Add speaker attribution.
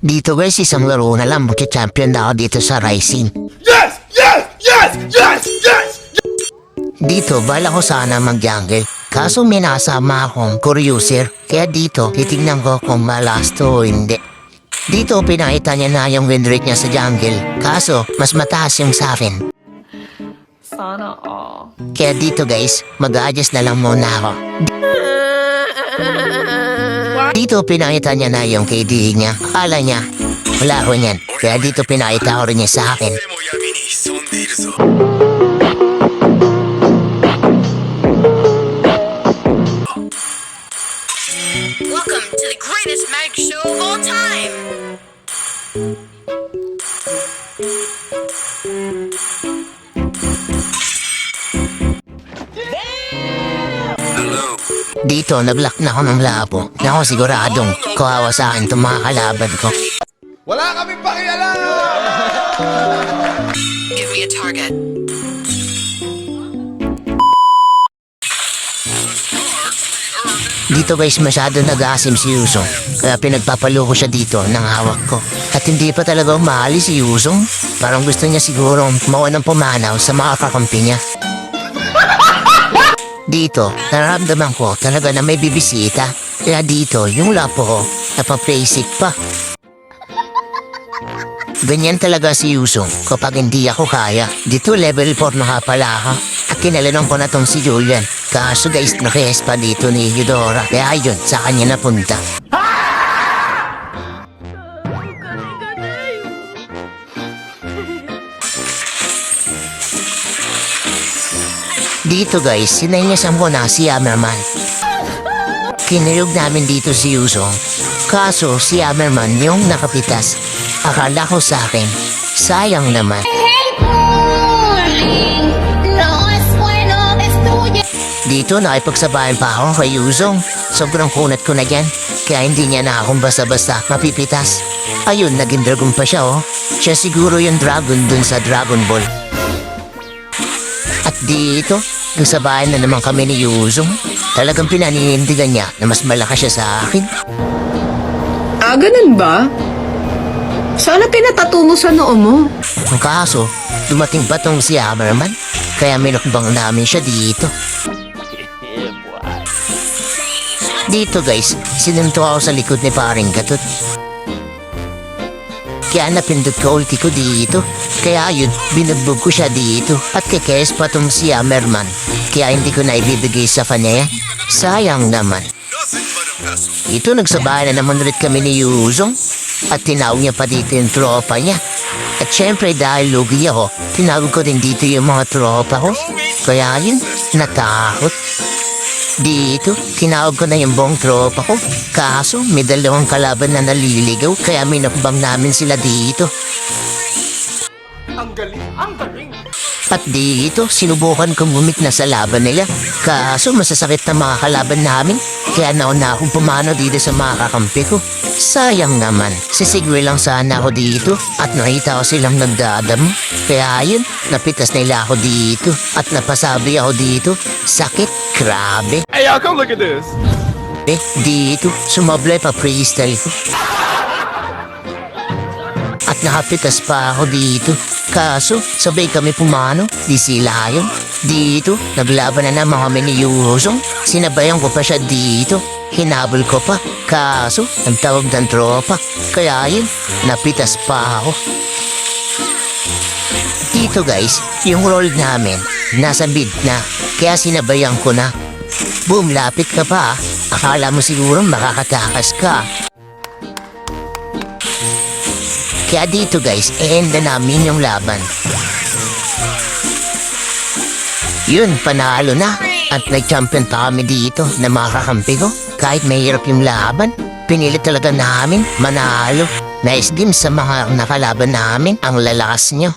Speaker 1: Dito guys, isang laro na lang, magka-champion na ako dito sa Rising.
Speaker 2: Yes! Yes! Yes! Yes! Yes!
Speaker 1: Dito, bala ko sana mag-jungle. Kaso may nakasama akong cruiser, kaya dito, titignan ko kung malasto o hindi. Dito, pinakita niya na yung win rate niya sa jungle. Kaso, mas mataas yung sa akin.
Speaker 3: Sana all.
Speaker 1: Kaya dito guys, mag-adjust na lang muna ako. Dito, pinakita niya na yung KD niya. Akala niya, wala ko niyan. Kaya dito, pinakita ko rin niya sa akin.
Speaker 2: も闇に潜んでいるぞ。
Speaker 4: Welcome to the greatest magic show of all time!
Speaker 1: Dito, nag-lock na ako ng labo. Na ako siguradong kawawa sa akin itong mga kalaban ko.
Speaker 2: Wala kaming pakialam!
Speaker 4: Give me a target.
Speaker 1: Dito guys, masyado nag-aasim si Yuzong. Kaya pinagpapalo ko siya dito ng hawak ko. At hindi pa talaga umahali si Yuzong. Parang gusto niya siguro maunang pumanaw sa mga kakampi niya. Dito, nararamdaman ko talaga na may bibisita. Kaya dito, yung lapo ko, napapraisik pa. Ganyan talaga si Yuzong kapag hindi ako kaya. Dito level 4 na nga pala ako. At kinalanon ko na tong si Julian. Kaso guys, nakes pa dito ni Eudora. Kaya yun, sa kanya napunta. Dito guys, sinainyasam ko na si Hammerman. Kinayog namin dito si Yuzong. Kaso si Hammerman yung nakapitas. Akala ko sa akin, sayang naman. Dito nakipagsabayan pa ako kay Yuzong. Sobrang kunat ko na dyan. Kaya hindi niya na akong basta-basta mapipitas. Ayun, naging dragon pa siya oh. Siya siguro yung dragon dun sa Dragon Ball. At dito, nagsabayan na naman kami ni Yuzong. Talagang pinaninindigan niya na mas malakas siya sa akin.
Speaker 3: Ah, ganun ba? Sana pinatato mo sa noo mo.
Speaker 1: Ang kaso, dumating pa tong si Hammerman. Kaya minukbang namin siya dito. Dito guys, sinunto ako sa likod ni paring Gatot. Kaya napindot ko ulti ko dito. Kaya yun, binugbog ko siya dito. At kikes pa tong si Hammerman. Kaya hindi ko na ibibigay sa kanya. Sayang naman. Ito nagsabay na naman ulit kami ni Yuzong. At tinawag niya pa dito yung tropa niya. At syempre dahil lugi ako, tinawag ko din dito yung mga tropa ko. Kaya yun, natakot. Dito, tinawag ko na yung buong tropa ko. Kaso, may dalawang kalaban na naliligaw, kaya minakbang namin sila dito.
Speaker 2: Ang galing! Ang galing!
Speaker 1: At dito, sinubukan kong gumit na sa laban nila. Kaso, masasakit na mga kalaban namin. Kaya nauna akong pumano dito sa mga kakampi ko. Sayang naman, sisigwe lang sana ako dito. At nakita ko silang nagdadamo. Kaya yun, napitas nila ako dito. At napasabi ako dito. Sakit, grabe.
Speaker 2: Hey, y'all, come look at this!
Speaker 1: Dito, sumablay pa freestyle ko. At nakapitas pa ako dito. Kaso, sabay kami pumano, di sila yun. Dito, naglaban na naman kami ni Yuzong. Sinabayan ko pa siya dito. Hinabol ko pa. Kaso, nagtawag ng tropa. Kaya yun, napitas pa ako. Dito guys, yung roll namin, nasa mid na. Kaya sinabayan ko na. Boom, lapit ka pa. Akala mo siguro makakatakas ka. Kaya dito guys, e-end na namin yung laban. Yun, panalo na. At nag-champion pa kami dito na mga kakampi ko. Kahit mahirap yung laban, pinilit talaga namin manalo. Nice game sa mga nakalaban namin, ang lalakas nyo.